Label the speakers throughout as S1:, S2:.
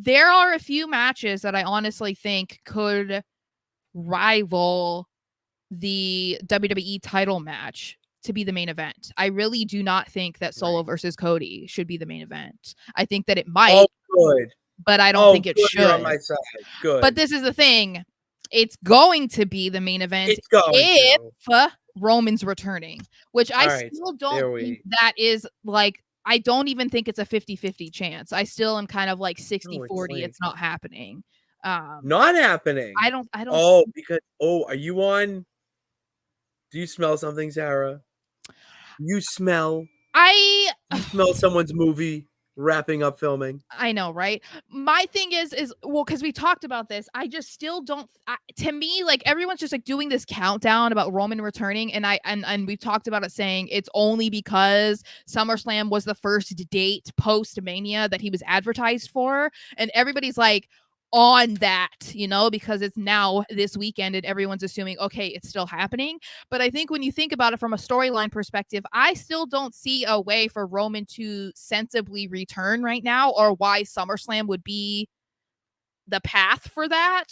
S1: there are a few matches that I honestly think could rival the WWE title match to be the main event. I really do not think that Solo versus Cody should be the main event. I think that it might.
S2: Good.
S1: But I don't think it
S2: good.
S1: should.
S2: You're on my side. Good.
S1: But this is the thing. It's going to be the main event if Roman's returning, which I still don't think that is like, I don't even think it's a 50-50 chance. I still am kind of like 60-40. It's not happening.
S2: Not happening.
S1: I don't.
S2: Because are you on? Do you smell something, Sarah? You smell someone's movie wrapping up filming.
S1: I know, right? My thing is well, because we talked about this, I just still don't. To me, like, everyone's just like doing this countdown about Roman returning, and we've talked about it, saying it's only because SummerSlam was the first date post Mania that he was advertised for, and everybody's like on that, because it's now this weekend and everyone's assuming, okay, it's still happening. But I think when you think about it from a storyline perspective, I still don't see a way for Roman to sensibly return right now, or why SummerSlam would be the path for that.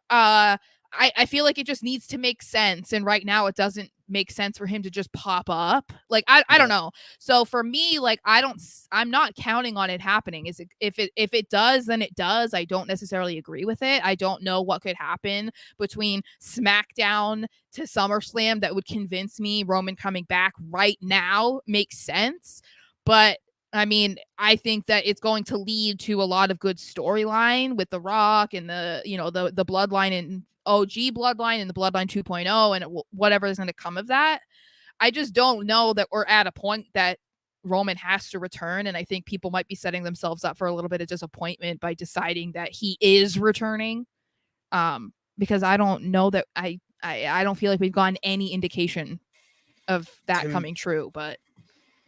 S1: I feel like it just needs to make sense, and right now it doesn't make sense for him to just pop up. Like, I don't know. So for me, like, I'm not counting on it happening. If it does, then it does. I don't necessarily agree with it. I don't know what could happen between SmackDown to SummerSlam that would convince me Roman coming back right now makes sense. But I mean, I think that it's going to lead to a lot of good storyline with The Rock and the Bloodline and OG Bloodline and the Bloodline 2.0 and whatever is going to come of that. I just don't know that we're at a point that Roman has to return, and I think people might be setting themselves up for a little bit of disappointment by deciding that he is returning. Because I don't know that I don't feel like we've gotten any indication of that coming true. But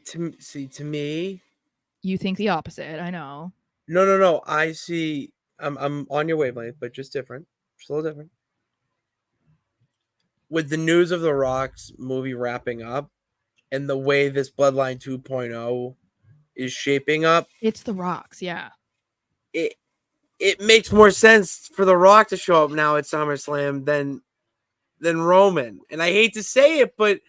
S2: to me,
S1: you think the opposite. I know.
S2: No. I see. I'm on your wavelength, but just different. Just a little different. With the news of The Rock's movie wrapping up, and the way this Bloodline 2.0 is shaping up,
S1: it's The Rock's. Yeah.
S2: It makes more sense for The Rock to show up now at SummerSlam than Roman. And I hate to say it, but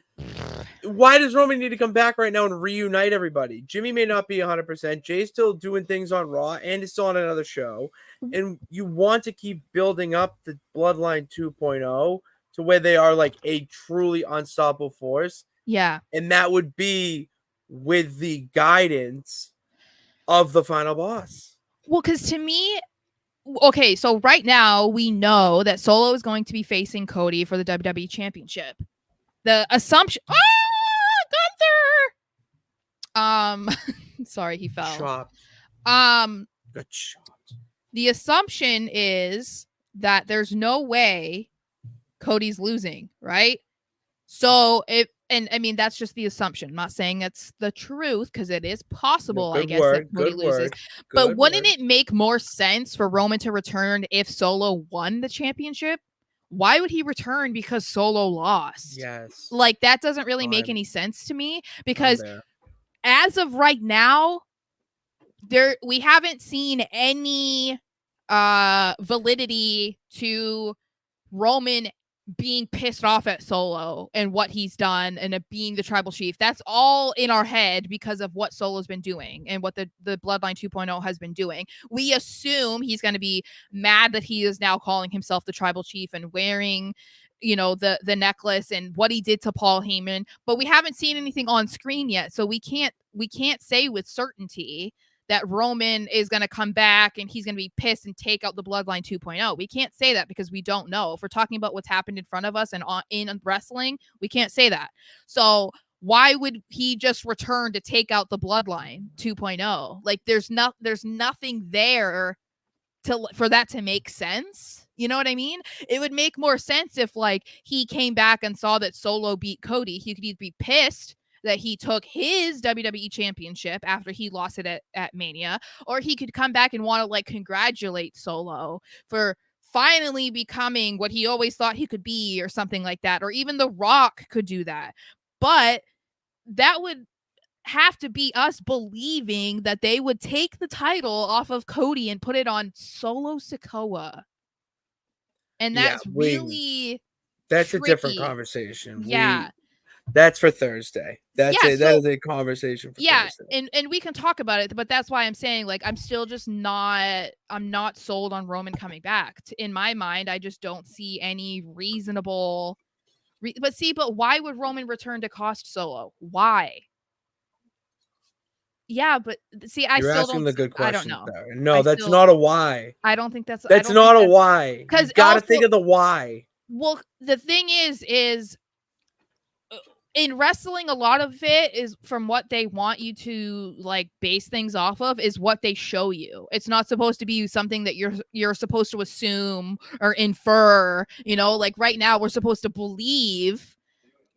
S2: why does Roman need to come back right now and reunite everybody? Jimmy may not be 100%. Jay's still doing things on Raw and is still on another show. And you want to keep building up the Bloodline 2.0 to where they are like a truly unstoppable force.
S1: Yeah.
S2: And that would be with the guidance of the final boss.
S1: Well, because to me, okay, so right now we know that Solo is going to be facing Cody for the WWE Championship. The assumption... Gunther! Sorry, he fell.
S2: Chopped.
S1: Got chopped. The assumption is that there's no way Cody's losing, right? So and I mean, that's just the assumption. I'm not saying that's the truth, because it is possible, I guess, that Cody loses. But wouldn't it make more sense for Roman to return if Solo won the championship? Why would he return because Solo lost?
S2: Yes.
S1: Like, that doesn't really make any sense to me, because as of right now, we haven't seen any validity to Roman being pissed off at Solo and what he's done and being the tribal chief. That's all in our head because of what Solo's been doing and what the Bloodline 2.0 has been doing. We assume he's going to be mad that he is now calling himself the tribal chief and wearing, the necklace and what he did to Paul Heyman, but we haven't seen anything on screen yet. So we can't say with certainty that Roman is going to come back and he's going to be pissed and take out the Bloodline 2.0. We can't say that because we don't know. If we're talking about what's happened in front of us and in wrestling, we can't say that. So why would he just return to take out the Bloodline 2.0? Like, there's nothing there for that to make sense. You know what I mean? It would make more sense if, like, he came back and saw that Solo beat Cody. He could either be pissed that he took his WWE championship after he lost it at Mania, or he could come back and want to, like, congratulate Solo for finally becoming what he always thought he could be, or something like that. Or even The Rock could do that. But that would have to be us believing that they would take the title off of Cody and put it on Solo Sikoa. And
S2: Yeah,
S1: that's really
S2: that's a different
S1: tricky.
S2: conversation.
S1: Yeah.
S2: That's for Thursday. That's
S1: Yeah,
S2: it. That
S1: so
S2: is a conversation for
S1: yeah,
S2: Thursday.
S1: and we can talk about it, but that's why I'm saying, like, I'm still just not I'm not sold on Roman coming back. In my mind, I just don't see any reasonable but why would Roman return to cost Solo? Why? Yeah, but see,
S2: You're asking the good
S1: I don't
S2: questions,
S1: know.
S2: Sarah.
S1: I
S2: No, that's
S1: still
S2: not a why.
S1: I don't think that's I
S2: That's
S1: don't think
S2: not a
S1: that's
S2: why. You
S1: because
S2: got to
S1: also
S2: think of the why.
S1: well, the thing is in wrestling, a lot of it is from what they want you to like base things off of is what they show you. It's not supposed to be something that you're supposed to assume or infer, you know, like right now we're supposed to believe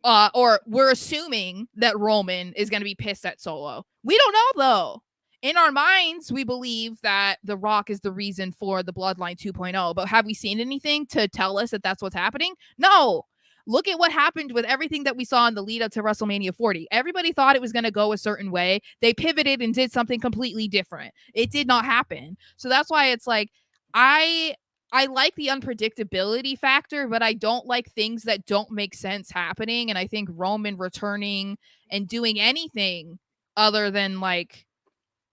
S1: or we're assuming that Roman is going to be pissed at Solo. We don't know though. In our minds, we believe that The Rock is the reason for the Bloodline 2.0, but have we seen anything to tell us that that's what's happening? No. Look at what happened with everything that we saw in the lead up to WrestleMania 40. Everybody thought it was going to go a certain way. They pivoted and did something completely different. It did not happen. So that's why it's like, I like the unpredictability factor, but I don't like things that don't make sense happening. And I think Roman returning and doing anything other than like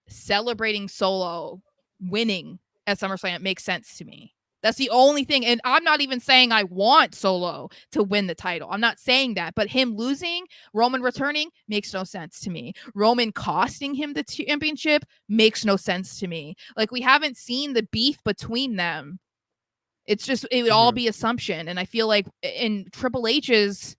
S1: celebrating Solo winning at SummerSlam makes sense to me. That's the only thing. And I'm not even saying I want Solo to win the title. I'm not saying that. But him losing, Roman returning, makes no sense to me. Roman costing him the championship makes no sense to me. Like, we haven't seen the beef between them. It's just, it would all be assumption. And I feel like in Triple H's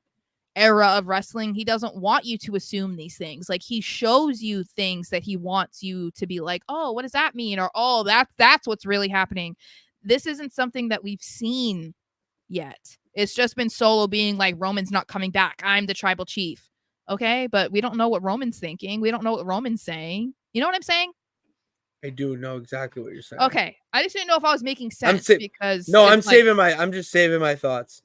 S1: era of wrestling, he doesn't want you to assume these things. Like, he shows you things that he wants you to be like, oh, what does that mean? Or, oh, that's what's really happening. This isn't something that we've seen yet. It's just been Solo being like, Roman's not coming back. I'm the tribal chief. Okay, but we don't know what Roman's thinking. We don't know what Roman's saying. You know what I'm saying?
S2: I do know exactly what you're saying.
S1: Okay. I just didn't know if I was making sense because
S2: I'm
S1: it's like,
S2: I'm just saving my thoughts.